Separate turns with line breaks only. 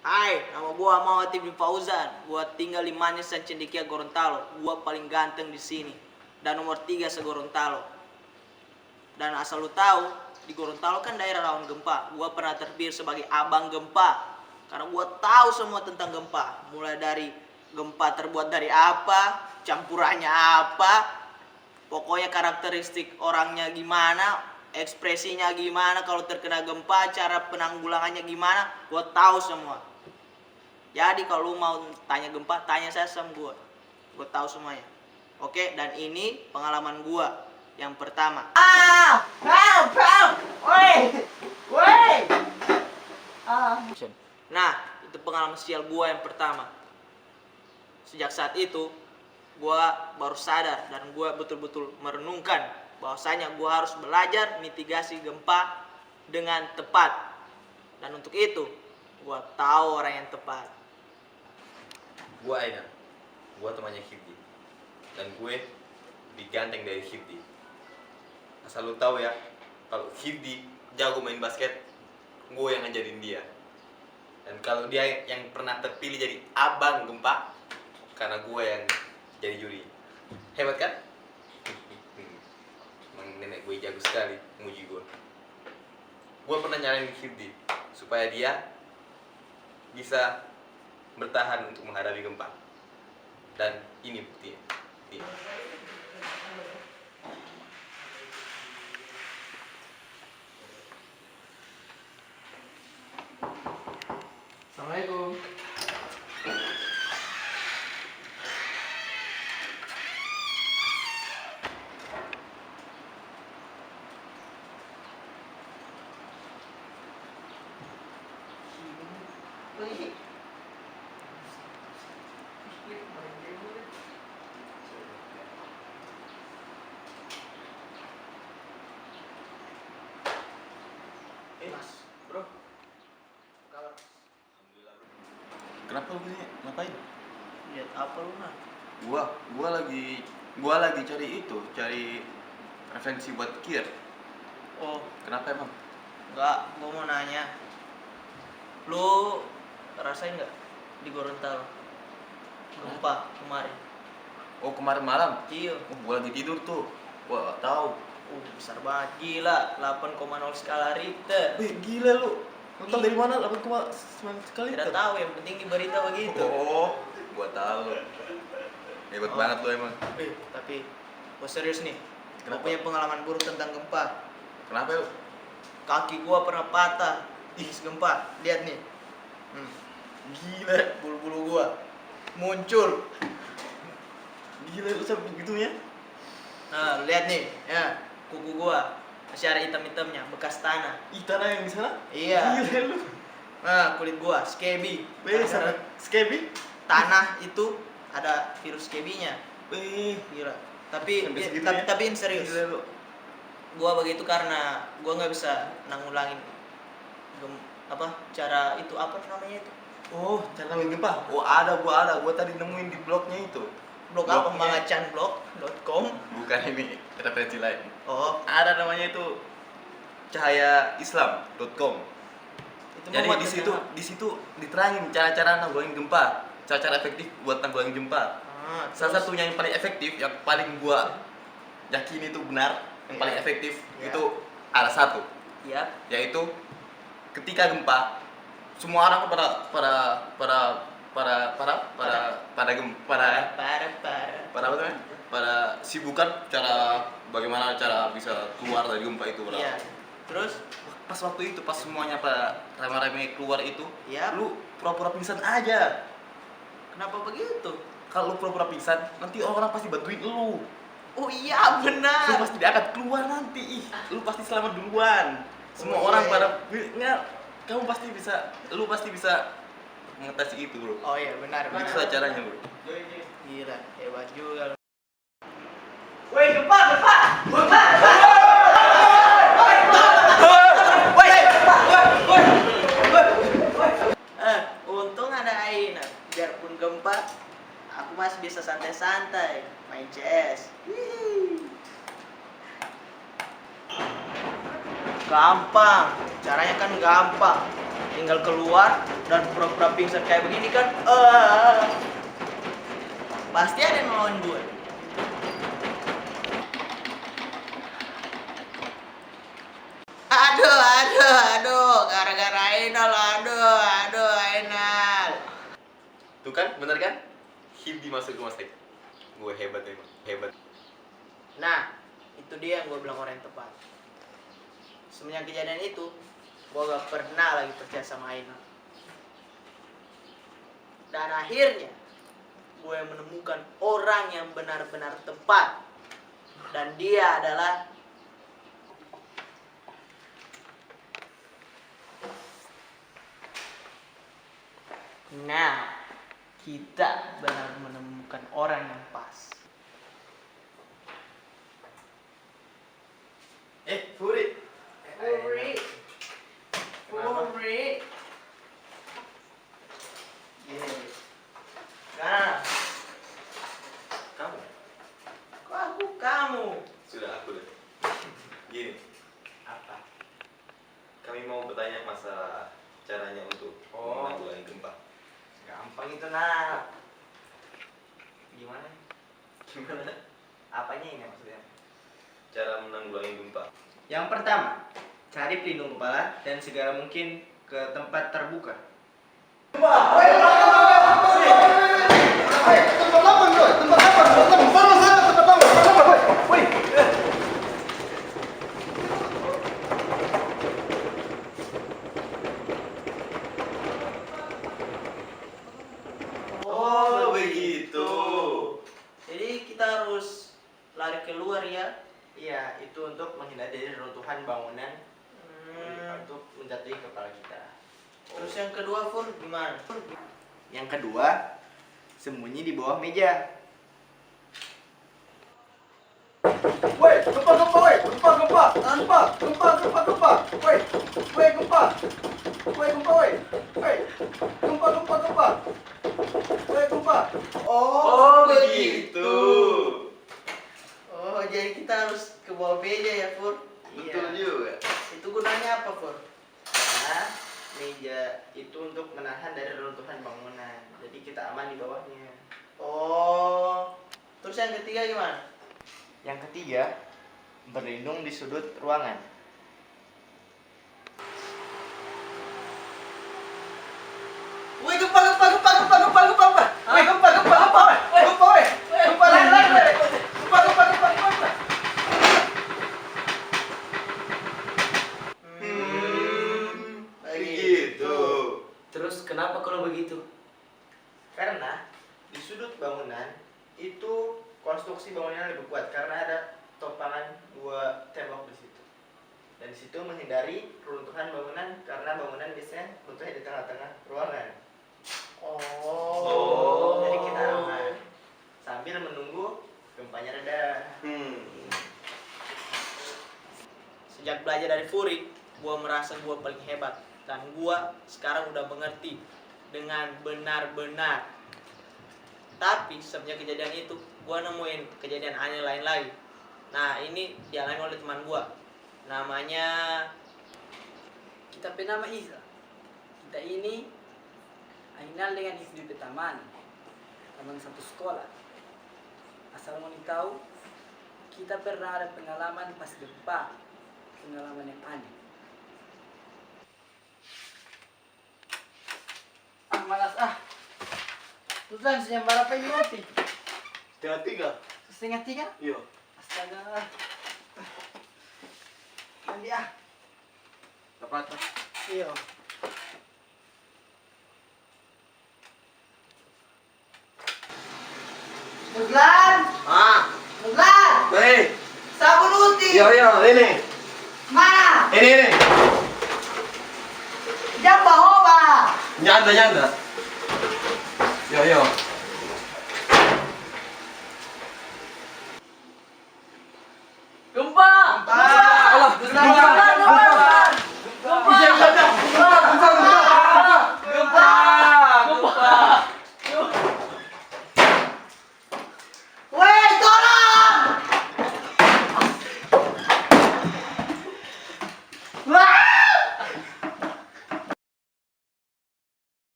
Hai, nama gua Muhammad Ibn Fauzan. Gua tinggal di Manis dan Cendekia Gorontalo. Gua paling ganteng di sini. Dan nomor 3 se-Gorontalo. Dan asal lu tahu, di Gorontalo kan daerah rawan gempa. Gua pernah terpilih sebagai abang gempa. Karena gua tahu semua tentang gempa. Mulai dari gempa terbuat dari apa, campurannya apa, pokoknya karakteristik orangnya gimana, ekspresinya gimana kalau terkena gempa, cara penanggulangannya gimana, gua tahu semua. Jadi kalau lu mau tanya gempa, tanya saya sama gue tahu semuanya. Oke, dan ini pengalaman gue yang pertama. Nah, itu pengalaman sial gue yang pertama. Sejak saat itu, gue baru sadar dan gue betul-betul merenungkan bahwasanya gue harus belajar mitigasi gempa dengan tepat. Dan untuk itu, gue tahu orang yang tepat.
Gue Aidan, gue temannya Hifdi, dan gue diganteng dari Hifdi. Asal lu tahu ya, kalau Hifdi jago main basket, gue yang ngajarin dia. Dan kalau dia yang pernah terpilih jadi abang gempa, karena gue yang jadi juri. Hebat kan? Emang nenek gue jago sekali nguji gue. Gue pernah nyaranin Hifdi supaya dia bisa bertahan untuk menghadapi gempa, dan ini buktinya.
Assalamualaikum. Mas, bro. Kabar?
Alhamdulillah bro. Kenapa lu ini ngapain?
Lihat apa lu, Nah?
Gua lagi cari referensi buat kir.
Oh,
Kenapa emang?
enggak, gua mau nanya. Lu rasain enggak di Gorontalo gempa kemarin?
Oh, kemarin malam.
Iya.
Oh, gua lagi tidur tuh. Gua gak tahu.
Besar banget, gila, 8,0 skala Richter.
Wih, gila lu. Lu tau dari mana 8,9 sekali?
Tidak tahu, yang penting di berita begitu.
Oh, gua tahu. Hebat banget lu emang.
Tapi gua serius nih. Gua
Kenapa?
punya pengalaman buruk tentang gempa.
Kenapa lu?
Kaki gua pernah patah di gempa. Lihat nih. Gila, bulu-bulu gua muncul.
Gila lu sampai begitunya?
Nah, lihat nih, ya, kuku gua masih ada hitam-hitamnya, bekas tanah.
Ih, tanah yang di sana?
Iya.
Gila lu.
Nah, kulit gua scaby.
Wih, sampai scaby?
Tanah itu ada virus scaby-nya.
Wih,
Gila. Tapi
sampai segitunya?
tapi ini serius.
Gila lu.
Gua begitu karena gua nggak bisa nanggulangin cara itu apa namanya itu?
Oh, cara ngalamin gempa? Oh, gua tadi nemuin di blognya itu.
Blog apa?
Blognya.
mangacanblog.com.
Bukan, ini referensi lain.
Oh,
Ada namanya itu cahayaislam.com.
itu
Jadi
muat
di situ diterangin cara-cara nanggulangin gempa, cara-cara efektif buat nanggulangin gempa. Salah satunya yang paling efektif, yang paling gua yakin itu benar, yang paling efektif itu ada satu,
Iya.
yaitu ketika gempa semua orang pada sibukan bagaimana cara bisa keluar dari gempa itu.
Iya. Terus
Pas waktu itu, pas semuanya pada rame-rame keluar itu,
Iya.
lu pura-pura pingsan aja.
kenapa begitu?
Kalau lu pura-pura pingsan, nanti orang pasti bantuin lu.
Oh iya,
Lu
benar.
pasti diangkat keluar nanti. Lu pasti selamat duluan. Semua
Oh,
orang
iya.
pada lu pasti bisa mengatasi itu, bro.
Oh iya, benar.
Begitulah caranya, bro.
Gila, hebat juga lu.
Woi, gempa!
Untung ada Aina. Biarpun gempa, aku masih bisa santai-santai main CS. Gampang, caranya kan gampang. Tinggal keluar, dan pura-pura pingsan kayak begini kan, pasti ada yang nolongin gue. Aduh, gara-gara Ainal, aduh, Ainal.
Tuh kan, bener kan? Hibdi masuk rumah sakit. Gue hebat emang, hebat.
Nah, itu dia yang gue bilang orang yang tepat. Semenjak kejadian itu, gue gak pernah lagi percaya sama Ainal. Dan akhirnya, gue menemukan orang yang benar-benar tepat. Dan dia adalah Nah, kita benar menemukan orang yang pas.
Furi.
Furi. Nah,
Kamu?
kok kamu?
Sudah, aku deh. Gini,
Apa?
kami mau bertanya masalah caranya untuk menanggulangi gempa.
Gampang itu, nak. Gimana?
Gimana?
Apanya ini maksudnya?
Cara menanggulangi gempa.
Yang pertama, cari pelindung kepala dan segala mungkin ke tempat terbuka.
Oh, begitu.
Jadi kita harus lari keluar ya.
Iya, itu untuk menghindari dari runtuhan bangunan untuk menjatuhi kepala kita.
Terus yang kedua, Fur, gimana?
Yang kedua, sembunyi di bawah meja.
Woi, gempa, woi, gempa.
Oh, begitu.
Oh, jadi kita harus ke bawah meja ya, Fur?
Betul juga.
Itu gunanya apa, Fur?
Karena meja itu untuk menahan dari runtuhan bangunan. Jadi kita aman di bawahnya.
Oh, terus yang ketiga gimana?
Yang ketiga, berlindung di sudut ruangan.
Woi, gempa. Woi, gempa.
Begitu.
Terus kenapa kalau begitu?
Karena di sudut bangunan itu konstruksi bangunannya lebih kuat karena ada topangan dua tembok di situ. Dan di situ menghindari runtuhan bangunan karena bangunan biasanya runtuhnya di tengah-tengah ruangan.
Oh.
Jadi kita aman sambil menunggu gempanya reda.
Sejak belajar dari Furi, gua merasa gua paling hebat dan gua sekarang udah mengerti dengan benar-benar. Tapi semenjak kejadian itu, gua nemuin kejadian aneh lain lagi. Nah, ini dialami oleh teman gua. Namanya
Kita bernama Iza. Kita ini Ainal dengan Hifdi Petaman, teman satu sekolah. Asal mau tahu, kita pernah ada pengalaman pas gempa, pengalaman yang aneh. Malas Terus sejam berapa ini roti?
Setengah 3.
Setengah 3?
Iya.
Astaga. Mandi
Dapat.
Iya.
Muzlan. Muzlan.
Hei.
Sabun uti.
Ini.
Mana?
Ini.
Jam bawa.
Nyanda. Yo.